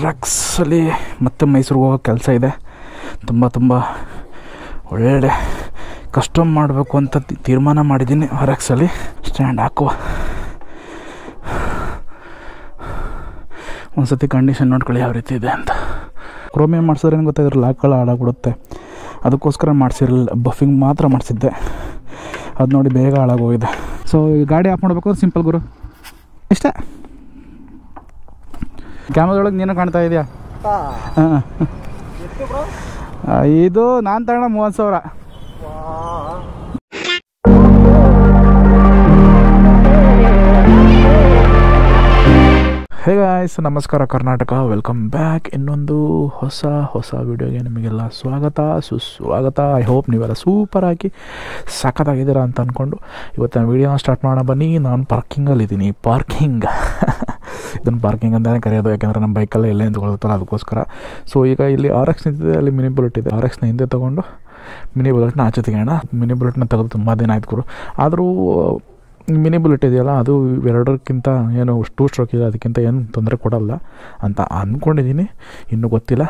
ರಕ್ಸಲ್ಲಿ ಮತ್ತೆ ಮೈಸೂರಿಗೆ ಹೋಗೋ ಕೆಲಸ ಇದೆ. ತುಂಬ ಒಳ್ಳೆ ಕಸ್ಟಮ್ ಮಾಡಬೇಕು ಅಂತ ತೀರ್ಮಾನ ಮಾಡಿದ್ದೀನಿ. ರಕ್ಸಲ್ಲಿ ಸ್ಟ್ಯಾಂಡ್ ಹಾಕುವ. ಒಂದು ಸತಿ ಕಂಡೀಷನ್ ನೋಡ್ಕೊಳ್ಳಿ ಯಾವ ರೀತಿ ಇದೆ ಅಂತ. ಕ್ರೋಮಿಯಂ ಮಾಡಿಸಿದ್ರೆ ಏನು ಗೊತ್ತಾಗಿದ್ರೆ ಲಾಕ್ಗಳು ಹಾಳಾಗ್ಬಿಡುತ್ತೆ, ಅದಕ್ಕೋಸ್ಕರ ಮಾಡಿಸಿರಲಿಲ್ಲ. ಬಫಿಂಗ್ ಮಾತ್ರ ಮಾಡಿಸಿದ್ದೆ, ಅದು ನೋಡಿ ಬೇಗ ಹಾಳಾಗೋಗಿದೆ. ಸೊ ಈ ಗಾಡಿ ಆಫ್ ಮಾಡಬೇಕು ಸಿಂಪಲ್ ಗುರು, ಇಷ್ಟೇ. ಕ್ಯಾಮ್ರಾದೊಳಗೆ ನೀನು ಕಾಣ್ತಾ ಇದೆಯಾ? ಹಾಂ, ಇದು ನಾನು ತಗೊಂಡ 30,000. ಹೇ ಗಾಯ್ಸ್, ನಮಸ್ಕಾರ ಕರ್ನಾಟಕ, ವೆಲ್ಕಮ್ ಬ್ಯಾಕ್. ಇನ್ನೊಂದು ಹೊಸ ವಿಡಿಯೋಗೆ ನಿಮಗೆಲ್ಲ ಸುಸ್ವಾಗತ. ಐ ಹೋಪ್ ನೀವೆಲ್ಲ ಸೂಪರ್ ಆಗಿ ಸಖತ್ತಾಗಿದ್ದೀರಾ ಅಂತ ಅಂದ್ಕೊಂಡು ಇವತ್ತಿನ ವೀಡಿಯೋನ ಸ್ಟಾರ್ಟ್ ಮಾಡೋಣ ಬನ್ನಿ. ನಾನು ಪಾರ್ಕಿಂಗಲ್ಲಿದ್ದೀನಿ. ಇದನ್ನು ಪಾರ್ಕಿಂಗ್ ಅಂತಲೇ ಕರೆಯೋದು, ಯಾಕೆಂದರೆ ನಮ್ಮ ಬೈಕಲ್ಲೇ ಎಲ್ಲೇ ನಿಂತ್ಕೊಳ್ತಾರಲ್ಲ ಅದಕ್ಕೋಸ್ಕರ. ಸೊ ಈಗ ಇಲ್ಲಿ RX ನಿಂತಿದೆ, ಅಲ್ಲಿ ಮಿನಿ ಬುಲೆಟ್ ಇದೆ. RXನ ಹಿಂದೆ ತೊಗೊಂಡು ಮಿನಿ ಬುಲೆಟ್ನ ಆಚೆ ತೆಗೋಣ. ಮಿನಿ ಬುಲೆಟ್ನ ತೆಗೆದು ತುಂಬ ದಿನ ಆಯ್ತು ಗುರು. ಆದರೂ ಮಿನಿ ಬುಲೆಟ್ ಇದೆಯಲ್ಲ, ಅದು ಎರಡಕ್ಕಿಂತ ಏನು 2 ಸ್ಟ್ರೋಕ್ ಇದೆ, ಅದಕ್ಕಿಂತ ಏನು ತೊಂದರೆ ಕೊಡಲ್ಲ ಅಂತ ಅಂದ್ಕೊಂಡಿದ್ದೀನಿ. ಇನ್ನೂ ಗೊತ್ತಿಲ್ಲ,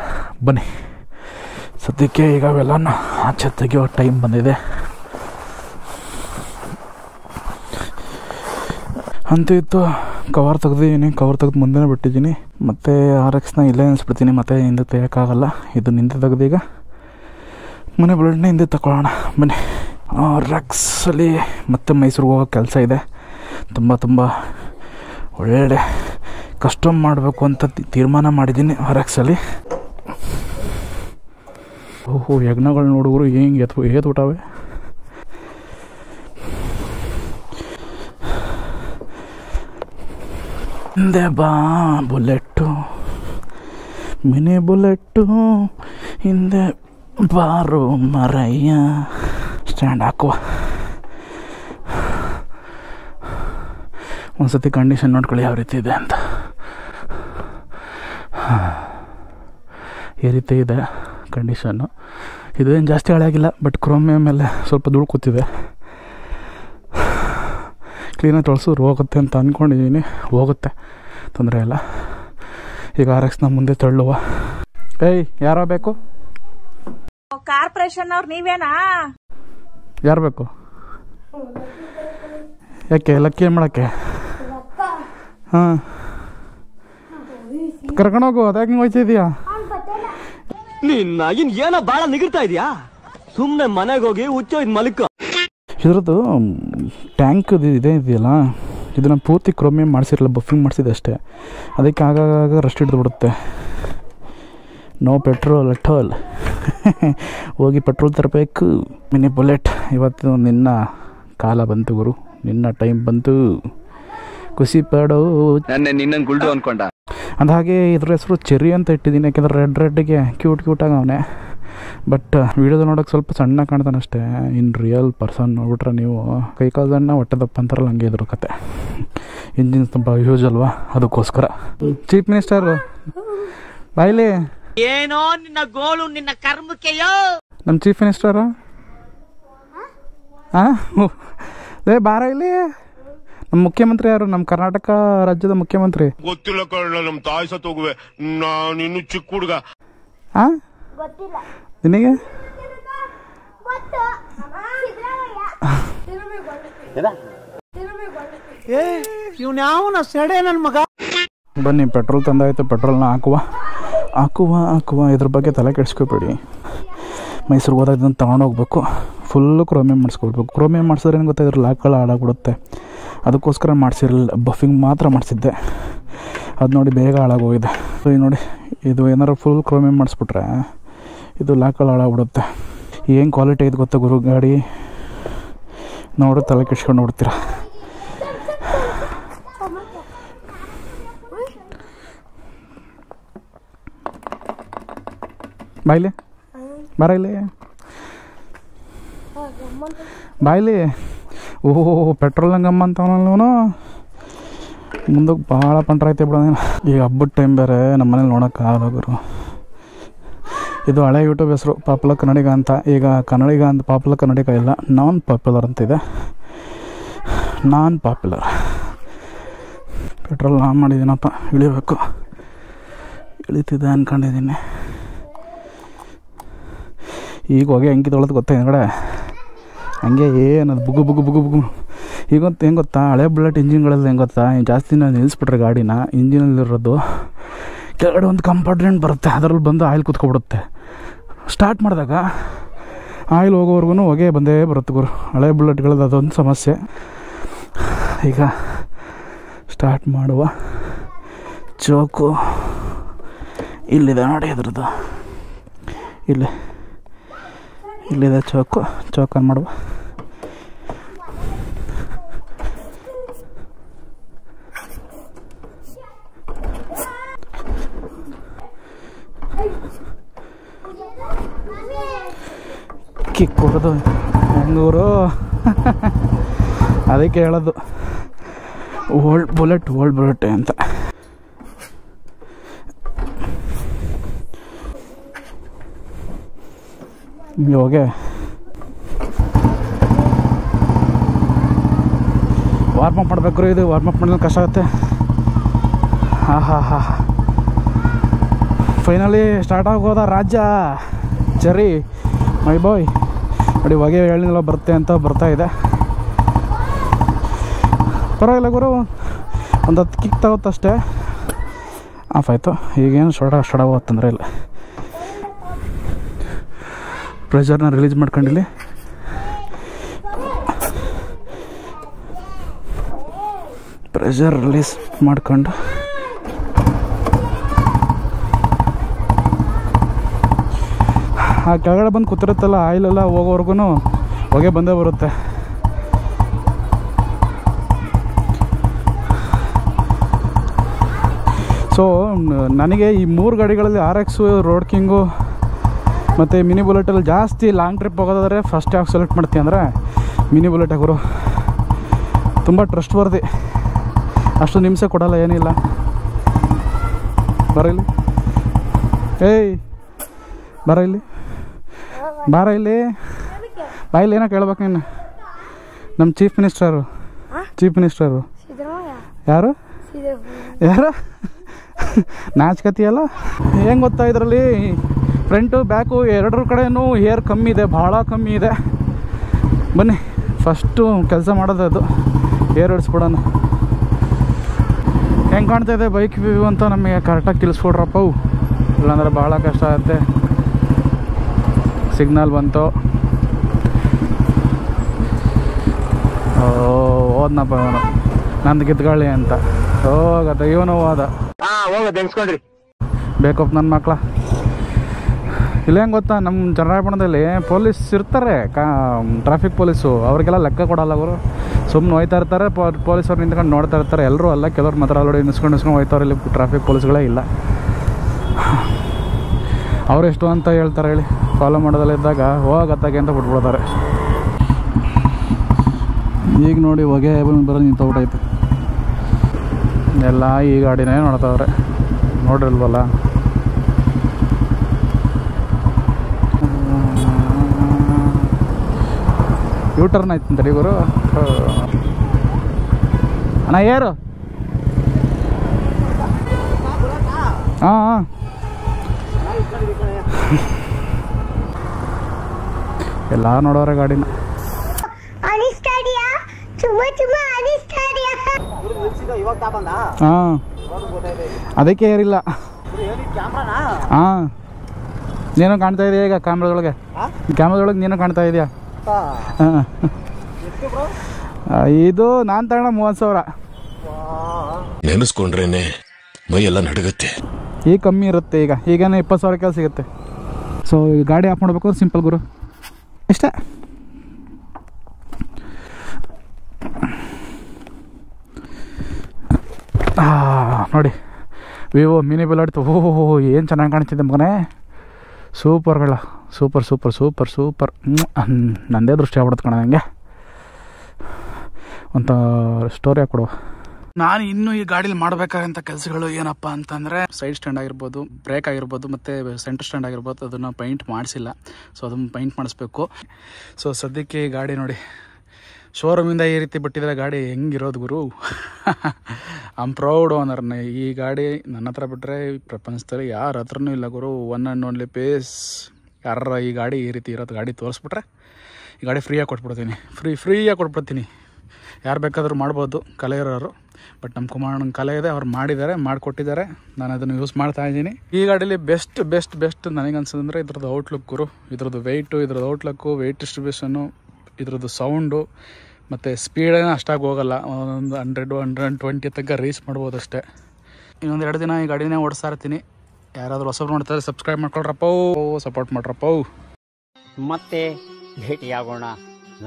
ಬನ್ನಿ. ಸದ್ಯಕ್ಕೆ ಈಗ ಅವೆಲ್ಲನ ಆಚೆ ತೆಗೆಯೋ ಟೈಮ್ ಬಂದಿದೆ. ಅಂತೂ ಇತ್ತು ಕವರ್ ತೆಗ್ದಿದ್ದೀನಿ. ಕವರ್ ತೆಗೆದು ಮುಂದೆನೇ ಬಿಟ್ಟಿದ್ದೀನಿ. ಮತ್ತು RXನ ಇಲ್ಲೇ ನಿಲ್ಲಿಸ್ಬಿಡ್ತೀನಿ, ಮತ್ತೆ ಹಿಂದೆ ತೆಗೋಕ್ಕಾಗಲ್ಲ. ಇದು ನಿಂದೆ ತೆಗೆದೀಗ ಮನೆ ಬುಲೆಟ್ನ ಹಿಂದೆ ತಗೊಳ್ಳೋಣ ಬನ್ನಿ. ರಕ್ಸಲ್ಲಿ ಮತ್ತೆ ಮೈಸೂರಿಗೆ ಹೋಗೋ ಕೆಲಸ ಇದೆ. ತುಂಬ ಒಳ್ಳೆ ಕಸ್ಟಮ್ ಮಾಡಬೇಕು ಅಂತ ತೀರ್ಮಾನ ಮಾಡಿದ್ದೀನಿ. RXಲ್ಲಿ ಯಜ್ಞಗಳು ನೋಡಿದ್ರು ಹೆಂಗೆ ಏತ್ಬಿಟ್ಟಾವೆ. ಹಿಂದೆ ಬಾ ಬುಲೆಟ್ಟು, ಮಿನಿ ಬುಲೆಟ್ಟು, ಹಿಂದೆ ಬಾರು ಮರಯ್ಯ. ಸ್ಟ್ಯಾಂಡ್ ಹಾಕುವ. ಒಂದು ಸತಿ ಕಂಡೀಷನ್ ನೋಡ್ಕೊಳ್ಳಿ ಯಾವ ರೀತಿ ಇದೆ ಅಂತ. ಈ ರೀತಿ ಇದೆ ಕಂಡೀಷನ್ನು. ಇದೇನು ಜಾಸ್ತಿ ಹಾಳಾಗಿಲ್ಲ, ಬಟ್ ಕ್ರೋಮಿಯಂ ಮೇಲೆ ಸ್ವಲ್ಪ ಧೂಳು ಕೂತಿದೆ. ಕ್ಲೀನಾಗಿ ತೊಳ್ಸಿದ್ರು ಹೋಗುತ್ತೆ ಅಂತ ಅಂದ್ಕೊಂಡಿದ್ದೀನಿ. ಹೋಗುತ್ತೆ, ತೊಂದರೆ ಇಲ್ಲ. ಈಗ RXನ ಮುಂದೆ ತಳ್ಳುವ. ಏಯ್, ಯಾರೋ ಬೇಕು? ಕಾರ್ಪೊರೇಷನ್ ಅವ್ರು ನೀವೇನಾ? ಯಾರು ಬೇಕು? ಯಾಕೆ ಲಕ್ಕಿ ಏನು ಮಾಡೋಕ್ಕೆ? ಹಾಂ, ಕರ್ಕೊಂಡೋಗು. ಅದ್ಯಾಕೆ ಹಿಂಗೆ ಹೋಗ್ತಿದ್ಯಾ? ನಿನ್ನ ಏನೋ ಭಾಳ ನಿಗಿರ್ತಾ ಇದೆಯಾ? ಸುಮ್ಮನೆ ಮನೆಗೆ ಹೋಗಿ ಹುಚ್ಚೋಯ್ದು ಮಲ್ಕ. ಇದ್ರದ್ದು ಟ್ಯಾಂಕ್ ಇದೆಯಲ್ಲ, ಇದನ್ನು ಪೂರ್ತಿ ಕ್ರೋಮಿಯಂ ಮಾಡಿಸಿರಲ್ಲ, ಬಫಿಂಗ್ ಮಾಡಿಸಿದೆ ಅಷ್ಟೇ. ಅದಕ್ಕೆ ಆಗಾಗ ರಸ್ಟ್ ಹಿಡಿದು ಬಿಡುತ್ತೆ. No petrol at all. ಹೋಗಿ ಪೆಟ್ರೋಲ್ ತರಬೇಕು. ಮಿನಿ ಬುಲೆಟ್, ಇವತ್ತು ನಿನ್ನ ಕಾಲ ಬಂತು ಗುರು, ನಿನ್ನ ಟೈಮ್ ಬಂತು. ಖುಷಿ ಪಡೋ. ನಿನ್ನ ಗುಲ್ಡು ಅನ್ಕೊಂಡ. ಅಂದ ಹಾಗೆ ಇದ್ರ ಹೆಸರು ಚೆರ್ರಿ ಅಂತ ಇಟ್ಟಿದ್ದೀನಿ, ಯಾಕೆಂದರೆ ರೆಡ್ಗೆ ಕ್ಯೂಟಾಗಿ ಅವನೇ. ಬಟ್ ವಿಡಿಯೋದ ನೋಡೋಕೆ ಸ್ವಲ್ಪ ಸಣ್ಣ ಕಾಣ್ತಾನೆ ಅಷ್ಟೇ. ಇನ್ ರಿಯಲ್ ಪರ್ಸನ್ ನೋಡ್ಬಿಟ್ರೆ ನೀವು ಕೈಕಾಲು ಸಣ್ಣ ಹೊಟ್ಟೆ ದಪ್ಪ ಅಂತಾರಲ್ಲ, ಹಂಗೆ ಇದ್ರ ಕತೆ. ಇಂಜಿನ್ ತುಂಬ ಯೂಸ್ ಅಲ್ವಾ, ಅದಕ್ಕೋಸ್ಕರ. ಚೀಫ್ ಮಿನಿಸ್ಟರ್ ಬಾಯ್ಲಿ. ಏನೋ ನಿನ್ನ ಗೋಳು, ನಿನ್ನ ಕರ್ಮಕ್ಕೆಯೋ. ನಮ್ಮ ಚೀಫ್ ಮಿನಿಸ್ಟರ್ ಬಾರ ಇಲ್ಲಿ. ನಮ್ಮ ಮುಖ್ಯಮಂತ್ರಿ ಯಾರು? ನಮ್ಮ ಕರ್ನಾಟಕ ರಾಜ್ಯದ ಮುಖ್ಯಮಂತ್ರಿ. ಗೊತ್ತಿಲ್ಲ ಕಣ, ನಮ್ಮ ತಾಯಿ ಸತ್ತು ಹೋಗುವೆ. ನಾನು ಇನ್ನು ಚಿಕ್ಕ ಹುಡುಗ. ನಿನಗೆ ಇವ್ನ್ಯಾವನ ಸೆಡೆ ನನ್ನ ಮಗ. ಬನ್ನಿ, ಪೆಟ್ರೋಲ್ ತಂದಾಯ್ತು. ಪೆಟ್ರೋಲ್ನ ಹಾಕುವ. ಇದ್ರ ಬಗ್ಗೆ ತಲೆ ಕೆಡಿಸ್ಕೋಬೇಡಿ. ಮೈಸೂರಿಗೆ ಹೋದಾಗ ಇದನ್ನು ತೊಗೊಂಡೋಗ್ಬೇಕು. ಫುಲ್ಲು ಕ್ರೋಮಿಯಂ ಮಾಡಿಸ್ಕೊಳ್ಬೇಕು. ಕ್ರೋಮಿಯಂ ಮಾಡಿಸಿದ್ರೆ ಏನು ಗೊತ್ತಾಗಿದ್ರೆ ಲಾಕ್ಗಳು ಹಾಳಾಗ್ಬಿಡುತ್ತೆ, ಅದಕ್ಕೋಸ್ಕರ ಮಾಡಿಸಿರಲಿಲ್ಲ. ಬಫಿಂಗ್ ಮಾತ್ರ ಮಾಡಿಸಿದ್ದೆ, ಅದು ನೋಡಿ ಬೇಗ ಹಾಳಾಗೋಗಿದೆ. ಸೊ ಈಗ ನೋಡಿ, ಇದು ಏನಾರು ಫುಲ್ ಕ್ರೋಮಿಯಂ ಮಾಡಿಸ್ಬಿಟ್ರೆ ಇದು ಲಾಕ್ಗಳು ಹಾಳಾಗ್ಬಿಡುತ್ತೆ. ಏನು ಕ್ವಾಲಿಟಿ ಐತೆ ಗೊತ್ತಾ ಗುರು ಗಾಡಿ, ನೋಡಿ ತಲೆ ಕೆಡ್ಸ್ಕೊಂಡು ನೋಡ್ತೀರ. ಬಾಯ್ಲಿ, ಬರ ಇಲ್ಲಿ ಬಾಯ್ಲಿ. ಓಹೋ, ಪೆಟ್ರೋಲ್ ಗಮ್ಮ ಅಂತವನಲ್ಲವನು. ಮುಂದಕ್ಕೆ ಭಾಳ ಪಂಟ್ರ ಐತೆ ಬಿಡೋದೇನು. ಈಗ ಹಬ್ಬದ ಟೈಮ್ ಬೇರೆ, ನಮ್ಮ ಮನೇಲಿ ನೋಡೋಕ್ಕಾಗಲ್ಲ ಗುರು. ಇದು ಹಳೆ ಯೂಟ್ಯೂಬ್ ಹೆಸರು ಪಾಪ್ಯುಲರ್ ಕನ್ನಡಿಗ ಅಂತ. ಈಗ ಕನ್ನಡಿಗ ಅಂತ ಪಾಪ್ಯುಲರ್ ಕನ್ನಡಿಗ ಇಲ್ಲ, ನಾನ್ ಪಾಪ್ಯುಲರ್ ಅಂತಿದೆ. ಪೆಟ್ರೋಲ್ ಆನ್ ಮಾಡಿದ್ದೀನಪ್ಪ, ಇಳಿಬೇಕು. ಇಳಿತಿದೆ ಅಂದ್ಕೊಂಡಿದ್ದೀನಿ. ಈಗ ಹೊಗೆ ಹೆಂಗೆ ತೊಗೊಳೋದು ಗೊತ್ತಾ ಹಿಂದ್ಗಡೆ ಹಂಗೆ ಏನದು ಬುಗು ಬುಗು ಬುಗು ಬುಗು. ಈಗಂತ ಹೆಂಗೆ ಗೊತ್ತಾ, ಹಳೆ ಬುಲೆಟ್ ಇಂಜಿನ್ಗಳಲ್ಲಿ ಹೆಂಗೆ ಗೊತ್ತಾ, ಜಾಸ್ತಿ ನಾವು ನಿಲ್ಲಿಸ್ಬಿಟ್ರೆ ಗಾಡಿನ ಇಂಜಿನಲ್ಲಿರೋದು ಕೆಳಗಡೆ ಒಂದು ಕಂಪಾರ್ಟ್ಮೆಂಟ್ ಬರುತ್ತೆ, ಅದರಲ್ಲಿ ಬಂದು ಆಯಿಲ್ ಕೂತ್ಕೊಬಿಡುತ್ತೆ. ಸ್ಟಾರ್ಟ್ ಮಾಡಿದಾಗ ಆಯಿಲ್ ಹೋಗೋವರೆಗೂ ಹೊಗೆ ಬಂದೇ ಬರುತ್ತೆ ಗುರು. ಹಳೆ ಬುಲೆಟ್ಗಳದ್ದು ಅದೊಂದು ಸಮಸ್ಯೆ. ಈಗ ಸ್ಟಾರ್ಟ್ ಮಾಡುವ ಚೋಕು ಇಲ್ಲಿದೆ ನೋಡಿ, ಅದ್ರದ್ದು ಇಲ್ಲಿದೆ ಚೋಕ್ ಆನ್ ಮಾಡುವ. ಕಿಕ್ ಕೊಡೋದು ಹೆಂಗೂರು ಅದಕ್ಕೆ ಹೇಳೋದು ಓಲ್ಡ್ ಬುಲೆಟ್ ಅಂತ. ಹೋಗಿ ವಾರ್ಮಪ್ ಮಾಡಬೇಕು. ಇದು ವಾರ್ಮಪ್ ಮಾಡೋದು ಕಷ್ಟ ಆಗುತ್ತೆ. ಹಾ ಫೈನಲಿ ಸ್ಟಾರ್ಟ್ ಆಗೋದ ರಾಜ್ಯ ಚರಿ ಮೈ ಬಾಯ್ ನೋಡಿ. ಹೊಗೆ ಹೇಳಿಲ್ಲ ಬರುತ್ತೆ ಅಂತ ಬರ್ತಾ ಇದೆ. ಪರವಾಗಿಲ್ಲ ಗುರು, ಒಂದು 10 ಕಿಕ್ ತಗೋತಷ್ಟೇ ಆಫ್ ಆಯಿತು. ಈಗೇನು ಸ್ಟಾರ್ಟ್ ಆಗೋ ತೊಂದರೆ ಇಲ್ಲ. ಪ್ರೆಷರ್ನ ರಿಲೀಸ್ ಮಾಡ್ಕೊಂಡಿಲ್ಲಿ ಪ್ರೆಷರ್ ರಿಲೀಸ್ ಮಾಡ್ಕೊಂಡು ಆ ಕೆಳಗಡೆ ಬಂದು ಕೂತಿರುತ್ತಲ್ಲ, ಆಯಿಲೆಲ್ಲ ಹೋಗೋವರೆಗೂ ಹೊಗೆ ಬಂದೇ ಬರುತ್ತೆ. ಸೊ ನನಗೆ ಈ 3 ಗಾಡಿಗಳಲ್ಲಿ RX, ರೋಡ್ ಕಿಂಗು ಮತ್ತು ಮಿನಿ ಬುಲೆಟಲ್ಲಿ ಜಾಸ್ತಿ ಲಾಂಗ್ ಟ್ರಿಪ್ ಹೋಗೋದಾದರೆ ಫಸ್ಟ್ ಯಾಕೆ ಸೆಲೆಕ್ಟ್ ಮಾಡ್ತೀವಿ ಅಂದರೆ ಮಿನಿ ಬುಲೆಟ್ ಗುರು. ತುಂಬ ಟ್ರಸ್ಟ್ ವರ್ದಿ, ಅಷ್ಟು ನಿಮಿಷ ಕೊಡಲ್ಲ, ಏನಿಲ್ಲ. ಬರಲಿ ಏಯ್ ಬಾರ ಇಲ್ಲಿ ಬಾ ಇಲ್ಲಿ. ಏನೋ ಕೇಳ್ಬೇಕು ನೀನು. ನಮ್ಮ ಚೀಫ್ ಮಿನಿಸ್ಟರು ಯಾರು ನಾಚ್ಕತಿಯಲ್ಲ. ಹೆಂಗೆ ಗೊತ್ತಾ, ಇದರಲ್ಲಿ ಫ್ರಂಟು ಬ್ಯಾಕು ಎರಡರ ಕಡೆಯೂ ಏರ್ ಕಮ್ಮಿ ಇದೆ, ಭಾಳ ಕಮ್ಮಿ ಇದೆ. ಬನ್ನಿ ಫಸ್ಟು ಕೆಲಸ ಮಾಡೋದು ಅದು, ಏರ್ ಹಿಡಿಸ್ಬಿಡೋಣ. ಹೆಂಗೆ ಕಾಣ್ತಾ ಇದೆ ಬೈಕ್ ವ್ಯೂ ಅಂತ ನಮಗೆ ಕರೆಕ್ಟಾಗಿ ತಿಳಿಸ್ಕೊಡ್ರಪ್ಪ. ಇಲ್ಲಾಂದ್ರೆ ಭಾಳ ಕಷ್ಟ ಆಗುತ್ತೆ. ಸಿಗ್ನಲ್ ಬಂತು, ಹೋದ್ನಪ್ಪ ಇವನು ನಂದು ಗಿದ್ಗಾಳಿ ಅಂತ. ಹೋಗತ್ತ ಇವನು ಹೋದ. ಎನ್ಸ್ಕೊಂಡ್ರಿ ಬೇಕಪ್ಪ ನನ್ನ ಮಕ್ಳ. ಇಲ್ಲ ಹೆಂಗೆ ಗೊತ್ತಾ, ನಮ್ಮ ಚನ್ನರಾಯಪಟ್ಟಣದಲ್ಲಿ ಪೊಲೀಸ್ ಇರ್ತಾರೆ, ಟ್ರಾಫಿಕ್ ಪೊಲೀಸು. ಅವ್ರಿಗೆಲ್ಲ ಲೆಕ್ಕ ಕೊಡಲ್ಲ ಅವರು. ಸುಮ್ಮನೆ ಹೋಯ್ತಾ ಇರ್ತಾರೆ, ಪೊಲೀಸವ್ರು ನಿಂತ್ಕೊಂಡು ನೋಡ್ತಾ ಇರ್ತಾರೆ. ಎಲ್ಲರೂ ಅಲ್ಲ, ಕೆಲವ್ರು ಮಾತ್ರ ಆಲ್ರೆಡಿ ನಿಲ್ಸ್ಕೊಂಡು ಹೋಯ್ತವ್ರೆ. ಇಲ್ಲಿ ಟ್ರಾಫಿಕ್ ಪೊಲೀಸ್ಗಳೇ ಇಲ್ಲ. ಅವ್ರು ಎಷ್ಟು ಅಂತ ಹೇಳ್ತಾರೆ ಹೇಳಿ, ಫಾಲೋ ಮಾಡೋದಲ್ಲ ಇದ್ದಾಗ ಹೋಗತ್ತಾಗೆ ಅಂತ ಬಿಟ್ಬಿಡ್ತಾರೆ. ಈಗ ನೋಡಿ ಹೊಗೆ ಬರೋ ನಿಂತೋಗ್ಬಿಟ್ಟೈತೆ. ಎಲ್ಲ ಈ ಗಾಡಿನೇ ನೋಡ್ತಾವ್ರೆ, ನೋಡಿಲ್ವಲ್ಲ. ಯೂಟರ್ನ್ ಆಯ್ತು ಅಂತರಿ ಗುರು. ಅಣ್ಣ ಯಾರು? ಹಾಂ ಎಲ್ಲ ನೋಡೋರೆ ಗಾಡಿನ. ಹಾಂ ಅದಕ್ಕೆ ಏರಿಲ್ಲ. ಹಾಂ ನೀನು ಕಾಣ್ತಾ ಇದೆಯಾ ಈಗ ಕ್ಯಾಮ್ರಾದೊಳಗೆ ನೀನು ಕಾಣ್ತಾ ಇದೆಯಾ? ಹಾಂ ಇದು ನಾನು ತಗೊಂಡ 30,000. ನೆನೆಸ್ಕೊಂಡ್ರೇನೆ ಮೈ ಎಲ್ಲ ನಡುಗುತ್ತೆ. ಈಗ ಕಮ್ಮಿ ಇರುತ್ತೆ. ಈಗೇನೋ 20,000 ಸಿಗುತ್ತೆ. ಸೊ ಈ ಗಾಡಿ ಆಫ್ ಮಾಡ್ಬೇಕು ಸಿಂಪಲ್ ಗುರು, ಇಷ್ಟೇ. ನೋಡಿ ವಿವೋ ಮಿನಿ ಬುಲೆಟ್. ಓಹೋ ಏನು ಚೆನ್ನಾಗಿ ಕಾಣ್ತಿದ್ದೆ ಮಗನೇ. ಸೂಪರ್ಗಳ ಸೂಪರ್. ನಂದೇ ದೃಷ್ಟಿ ಆಗ್ಬಿಡುತ್ತೆ ಕಣ. ನನಗೆ ಒಂದು ಸ್ಟೋರಿ ಹಾಕ್ಕೊಡುವ. ನಾನು ಇನ್ನೂ ಈ ಗಾಡೀಲಿ ಮಾಡಬೇಕಾದಂಥ ಕೆಲಸಗಳು ಏನಪ್ಪ ಅಂತಂದರೆ, ಸೈಡ್ ಸ್ಟ್ಯಾಂಡ್ ಆಗಿರ್ಬೋದು, ಬ್ರೇಕ್ ಆಗಿರ್ಬೋದು, ಮತ್ತು ಸೆಂಟರ್ ಸ್ಟ್ಯಾಂಡ್ ಆಗಿರ್ಬೋದು, ಅದನ್ನು ಪೈಂಟ್ ಮಾಡಿಸಿಲ್ಲ. ಸೊ ಅದನ್ನು ಪೈಂಟ್ ಮಾಡಿಸ್ಬೇಕು. ಸೊ ಸದ್ಯಕ್ಕೆ ಈ ಗಾಡಿ ನೋಡಿ ಶೋರೂಮಿಂದ ಈ ರೀತಿ ಬಿಟ್ಟಿದ್ರೆ ಗಾಡಿ ಹೆಂಗಿರೋದು ಗುರು. I'm proud ಓನರ್ನ. ಈ ಗಾಡಿ ನನ್ನ ಹತ್ರ ಬಿಟ್ಟರೆ ಪ್ರಪಂಚದಲ್ಲಿ ಯಾರ ಹತ್ರನೂ ಇಲ್ಲ ಗುರು. One and only pace. ಯಾರ ಈ ಗಾಡಿ ಈ ರೀತಿ ಇರೋದು ಗಾಡಿ ತೋರಿಸ್ಬಿಟ್ರೆ ಈ ಗಾಡಿ ಫ್ರೀಯಾಗಿ ಕೊಟ್ಬಿಡ್ತೀನಿ. ಫ್ರೀಯಾಗಿ ಕೊಟ್ಬಿಡ್ತೀನಿ. ಯಾರು ಬೇಕಾದರೂ ಮಾಡ್ಬೋದು ಕಲೆ ಇರೋರು. ಬಟ್ ನಮ್ಮ ಕುಮಾರಣ್ಣನ ಕಲೆ ಇದೆ, ಅವ್ರು ಮಾಡಿಕೊಟ್ಟಿದ್ದಾರೆ. ನಾನು ಅದನ್ನು ಯೂಸ್ ಮಾಡ್ತಾಯಿದ್ದೀನಿ. ಈ ಗಾಡೀಲಿ ಬೆಸ್ಟ್ ನನಗೆ ಅನ್ಸೋದಂದರೆ ಇದ್ರದ್ದು ಔಟ್ಲುಕ್ ಗುರು. ಇದ್ರದ್ದು ವೆಯ್ಟು, ಇದ್ರದ್ದು ಔಟ್ಲುಕ್ಕು, ವೆಯ್ಟ್ ಡಿಸ್ಟ್ರಿಬ್ಯೂಷನ್ನು, ಇದ್ರದ್ದು ಸೌಂಡು ಮತ್ತು ಸ್ಪೀಡೇನೂ ಅಷ್ಟಾಗಿ ಹೋಗಲ್ಲ. ಒಂದು 100-120 ತನಕ ರೀಚ್ ಮಾಡ್ಬೋದು ಅಷ್ಟೇ. ಇನ್ನೊಂದು 2 ದಿನ ಈ ಗಾಡಿನೇ ಓಡಿಸ್ತಾ ಇರ್ತೀನಿ. ಯಾರಾದರೂ ಹೊಸಬ್ರು ನೋಡ್ತಾರೆ ಸಬ್ಸ್ಕ್ರೈಬ್ ಮಾಡ್ಕೊಳ್ರಪ್ಪ, ಸಪೋರ್ಟ್ ಮಾಡ್ರಪ್ಪ. ಮತ್ತೆ ಭೇಟಿಯಾಗೋಣ.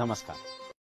ನಮಸ್ಕಾರ.